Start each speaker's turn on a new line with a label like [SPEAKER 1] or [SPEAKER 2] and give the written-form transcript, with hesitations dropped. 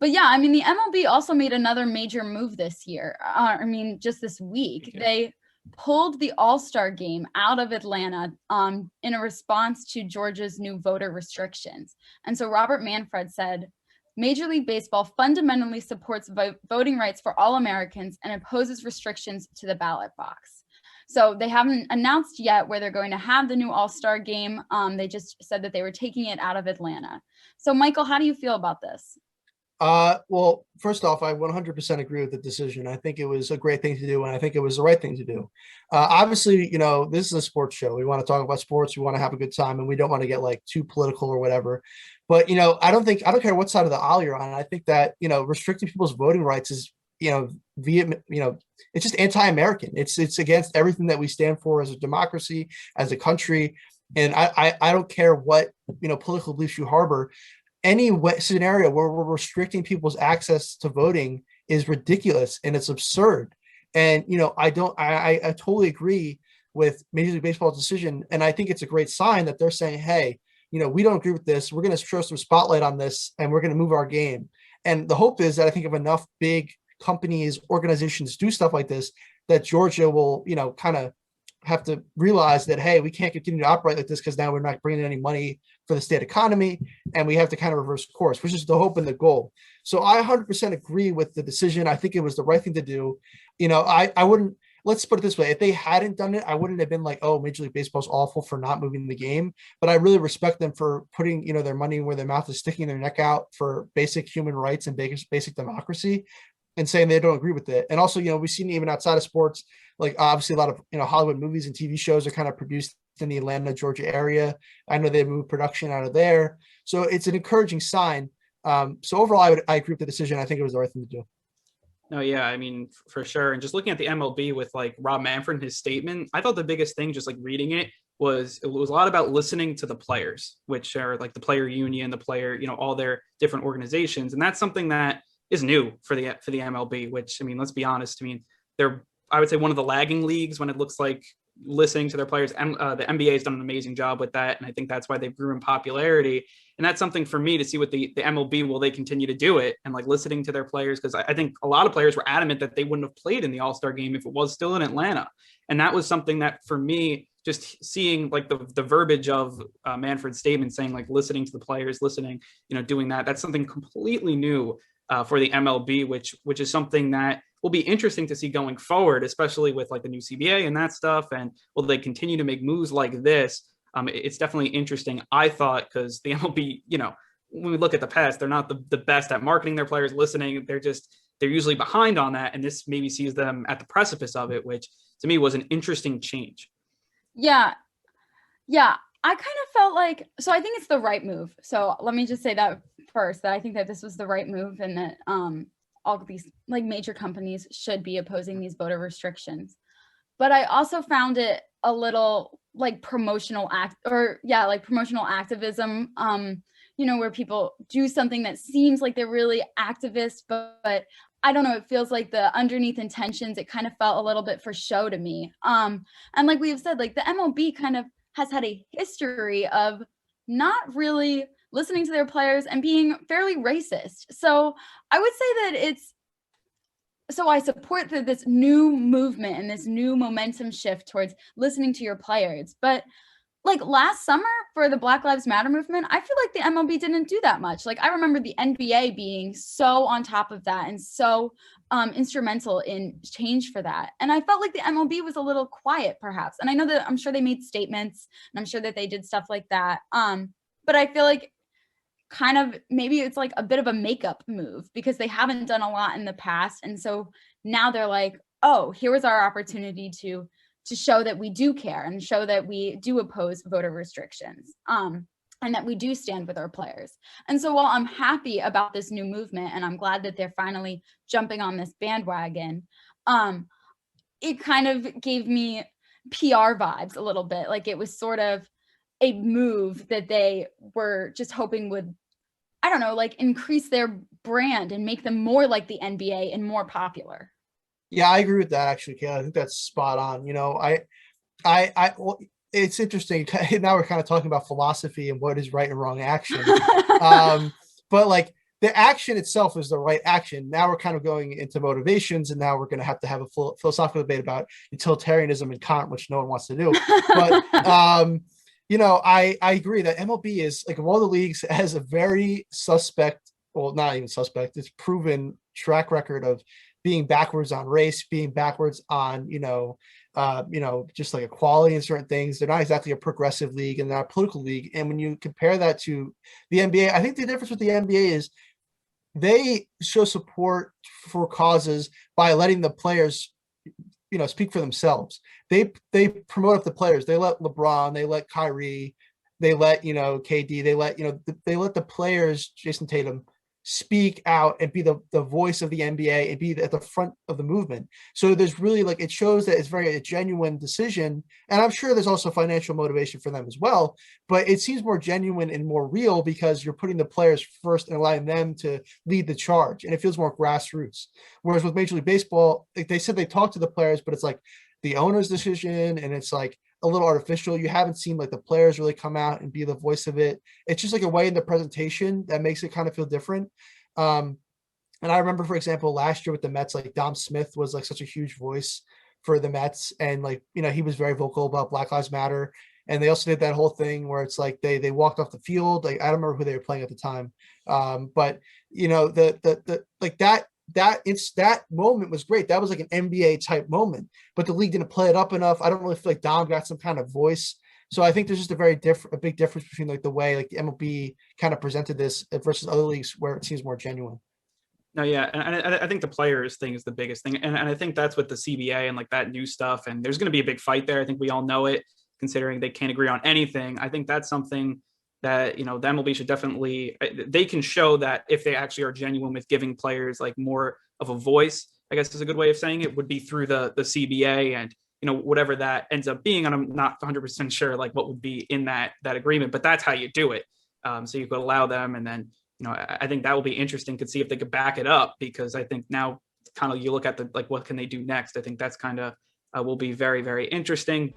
[SPEAKER 1] But yeah, I mean, the MLB also made another major move this year. Just this week, they pulled the All-Star game out of Atlanta in a response to Georgia's new voter restrictions. And so Robert Manfred said, Major League Baseball fundamentally supports voting rights for all Americans and opposes restrictions to the ballot box. So they haven't announced yet where they're going to have the new All-Star game. They just said that they were taking it out of Atlanta. So Michael, how do you feel about this?
[SPEAKER 2] Well, first off, I 100% agree with the decision. I think it was a great thing to do, and I think it was the right thing to do. Obviously, this is a sports show. We want to talk about sports. We want to have a good time, and we don't want to get like too political or whatever. But I don't care what side of the aisle you're on. I think that restricting people's voting rights is it's just anti-American. It's against everything that we stand for as a democracy, as a country. And I don't care what political beliefs you harbor. Any scenario where we're restricting people's access to voting is ridiculous and it's absurd. And I totally agree with Major League Baseball's decision, and I think it's a great sign that they're saying, hey, we don't agree with this. We're going to throw some spotlight on this, and we're going to move our game. And the hope is that I think if enough big companies, organizations do stuff like this, that Georgia will kind of have to realize that, hey, we can't continue to operate like this because now we're not bringing in any money for the state economy, and we have to kind of reverse course, which is the hope and the goal. So I 100% agree with the decision. I think it was the right thing to do. I wouldn't, let's put it this way. If they hadn't done it, I wouldn't have been like, oh, Major League Baseball's awful for not moving the game. But I really respect them for putting, their money where their mouth is, sticking their neck out for basic human rights and basic democracy, and saying they don't agree with it. And also, we've seen even outside of sports, like obviously a lot of, Hollywood movies and TV shows are kind of produced in the Atlanta, Georgia area. I know they moved production out of there. So it's an encouraging sign. So overall, I agree with the decision. I think it was the right thing to do.
[SPEAKER 3] No, yeah, I mean, for sure. And just looking at the MLB with like Rob Manfred and his statement, I thought the biggest thing, just like reading it was a lot about listening to the players, which are like the player union, the player, all their different organizations. And that's something that is new for the MLB, which, I mean, let's be honest. I mean, they're, I would say, one of the lagging leagues when it looks like listening to their players. The NBA has done an amazing job with that. And I think that's why they've grew in popularity. And that's something for me to see with the MLB, will they continue to do it and like listening to their players? Because I think a lot of players were adamant that they wouldn't have played in the All-Star game if it was still in Atlanta. And that was something that for me, just seeing like the verbiage of Manfred's statement saying like listening to the players, listening, doing that, that's something completely new for the MLB, which is something that will be interesting to see going forward, especially with like the new CBA and that stuff. And will they continue to make moves like this? It's definitely interesting, I thought, because the MLB, when we look at the past, they're not the best at marketing their players, listening. They're usually behind on that. And this maybe sees them at the precipice of it, which to me was an interesting change.
[SPEAKER 1] Yeah. Yeah. I kind of felt like, so I think it's the right move. So let me just say that first, that I think that this was the right move, and that all of these like major companies should be opposing these voter restrictions. But I also found it a little like promotional activism, where people do something that seems like they're really activist, but I don't know, it feels like the underneath intentions, it kind of felt a little bit for show to me. And like we've said, like the MLB kind of has had a history of not really listening to their players and being fairly racist. So I would say that I support this new movement and this new momentum shift towards listening to your players. But like last summer for the Black Lives Matter movement, I feel like the MLB didn't do that much. Like I remember the NBA being so on top of that and so instrumental in change for that. And I felt like the MLB was a little quiet perhaps. And I know that I'm sure they made statements and I'm sure that they did stuff like that. But I feel like kind of maybe it's like a bit of a makeup move because they haven't done a lot in the past. And so now they're like, oh, here was our opportunity to show that we do care and show that we do oppose voter restrictions, and that we do stand with our players. And so while I'm happy about this new movement and I'm glad that they're finally jumping on this bandwagon, it kind of gave me PR vibes a little bit. Like it was sort of a move that they were just hoping would, I don't know, like increase their brand and make them more like the NBA and more popular.
[SPEAKER 2] Yeah, I agree with that actually, Kayla. I think that's spot on. Well, it's interesting. Now we're kind of talking about philosophy and what is right and wrong action. But like, the action itself is the right action. Now we're kind of going into motivations, and now we're going to have a full philosophical debate about utilitarianism and Kant, which no one wants to do. But I agree that MLB is, like, of all the leagues, has a very suspect, well, not even suspect, it's proven track record of being backwards on race, being backwards on just like equality and certain things. They're not exactly a progressive league, and they're not a political league. And when you compare that to the NBA, I think the difference with the NBA is they show support for causes by letting the players, speak for themselves. They promote up the players. They let LeBron, they let Kyrie, they let, KD, they let the players, Jason Tatum, speak out and be the voice of the NBA and be at the front of the movement. So there's really, like, it shows that it's very a genuine decision. And I'm sure there's also financial motivation for them as well, but it seems more genuine and more real because you're putting the players first and allowing them to lead the charge. And it feels more grassroots. Whereas with Major League Baseball, like, they said they talk to the players, but it's like the owner's decision, and it's like a little artificial. You haven't seen, like, the players really come out and be the voice of it. It's just like a way in the presentation that makes it kind of feel different. And I remember, for example, last year with the Mets, like, Dom Smith was, like, such a huge voice for the Mets. And, like, he was very vocal about Black Lives Matter. And they also did that whole thing where it's like they walked off the field. Like, I don't remember who they were playing at the time. But the like that moment was great. That was like an NBA type moment, but the league didn't play it up enough. I don't really feel like Dom got some kind of voice. So I think there's just a big difference between, like, the way, like, the MLB kind of presented this versus other leagues where it seems more genuine.
[SPEAKER 3] No, yeah, and I think the players thing is the biggest thing, and I think that's with the CBA and, like, that new stuff. And there's going to be a big fight there. I think we all know it, considering they can't agree on anything. I think that's something that, the MLB should definitely, they can show that if they actually are genuine with giving players, like, more of a voice, I guess is a good way of saying it, would be through the CBA and, whatever that ends up being. And I'm not 100% sure, like, what would be in that agreement, but that's how you do it. So you could allow them. And then, I think that will be interesting to see if they could back it up, because I think now kind of you look at what can they do next? I think that's kind of will be very, very interesting.